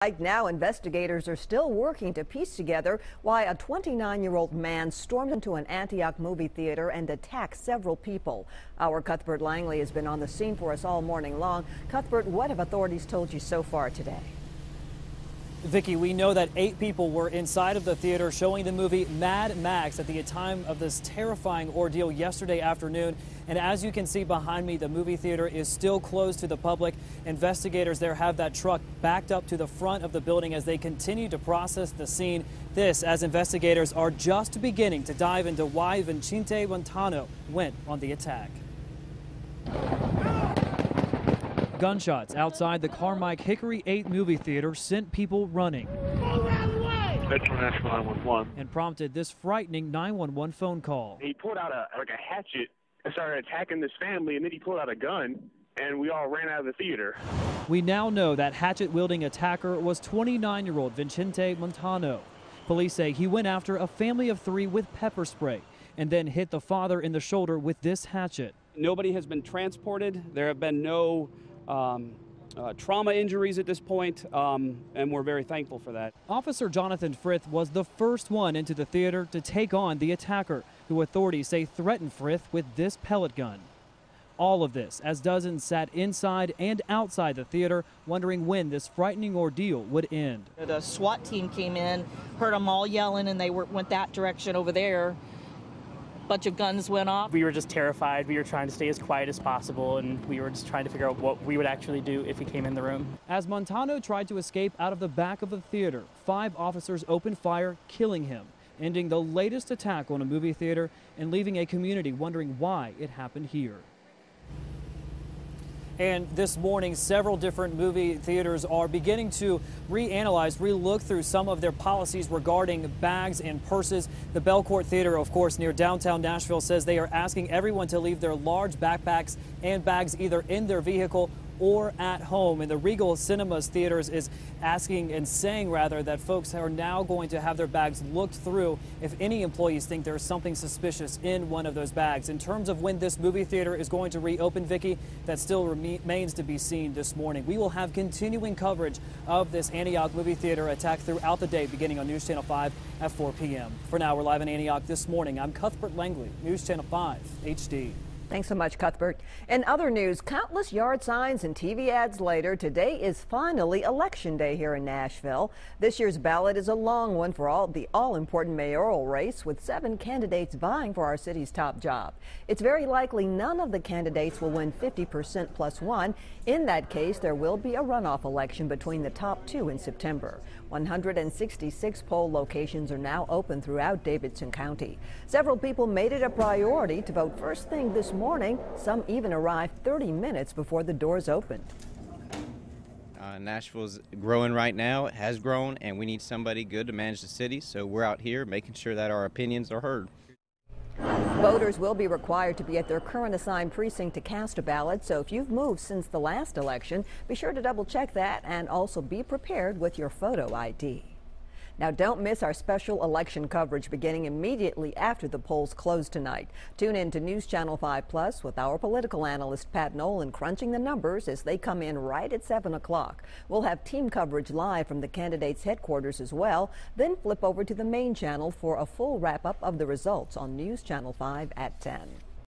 Right now, investigators are still working to piece together why a 29-year-old man stormed into an Antioch movie theater and attacked several people. Our Cuthbert Langley has been on the scene for us all morning long. Cuthbert, what have authorities told you so far today? Vicki, we know that 8 people were inside of the theater showing the movie Mad Max at the time of this terrifying ordeal yesterday afternoon. And as you can see behind me, the movie theater is still closed to the public. Investigators there have that truck backed up to the front of the building as they continue to process the scene. This as investigators are just beginning to dive into why Vicente Montano went on the attack. Gunshots outside the Carmike Hickory 8 movie theater sent people running Metro National 911 and prompted this frightening 911 phone call. He pulled out a hatchet and started attacking this family, and then he pulled out a gun, and we all ran out of the theater. We now know that hatchet-wielding attacker was 29-year-old Vicente Montano. Police say he went after a family of 3 with pepper spray and then hit the father in the shoulder with this hatchet. Nobody has been transported. There have been no trauma injuries at this point, and we're very thankful for that. Officer Jonathan Frith was the first one into the theater to take on the attacker, who authorities say threatened Frith with this pellet gun. All of this as dozens sat inside and outside the theater, wondering when this frightening ordeal would end. The SWAT team came in, heard them all yelling, and they went that direction over there. Bunch of guns went off. We were just terrified. We were trying to stay as quiet as possible, and we were just trying to figure out what we would actually do if he came in the room. As Montano tried to escape out of the back of the theater, 5 officers opened fire, killing him, ending the latest attack on a movie theater and leaving a community wondering why it happened here. And this morning, several different movie theaters are beginning to reanalyze, relook through some of their policies regarding bags and purses. The Belcourt Theater, of course, near downtown Nashville, says they are asking everyone to leave their large backpacks and bags either in their vehicle or at home. And the Regal Cinemas Theaters is asking and saying rather that folks are now going to have their bags looked through if any employees think there's something suspicious in one of those bags. In terms of when this movie theater is going to reopen, Vicki, that still remains to be seen this morning. We will have continuing coverage of this Antioch movie theater attack throughout the day, beginning on News Channel 5 at 4 p.m. For now, we're live in Antioch this morning. I'm Cuthbert Langley, News Channel 5 HD. Thanks so much, Cuthbert. In other news, countless yard signs and TV ads later, today is finally Election Day here in Nashville. This year's ballot is a long one for the all-important mayoral race, with 7 candidates vying for our city's top job. It's very likely none of the candidates will win 50% plus 1. In that case, there will be a runoff election between the top 2 in September. 166 poll locations are now open throughout Davidson County. Several people made it a priority to vote first thing this morning. Some even arrived 30 minutes before the doors opened. Nashville's growing right now. It has grown, and we need somebody good to manage the city. So we're out here making sure that our opinions are heard. Voters will be required to be at their current assigned precinct to cast a ballot. So if you've moved since the last election, be sure to double check that and also be prepared with your photo ID. Now, don't miss our special election coverage beginning immediately after the polls close tonight. Tune in to News Channel 5 Plus with our political analyst Pat Nolan crunching the numbers as they come in right at 7 o'clock. We'll have team coverage live from the candidates' headquarters as well, then flip over to the main channel for a full wrap-up of the results on News Channel 5 at 10.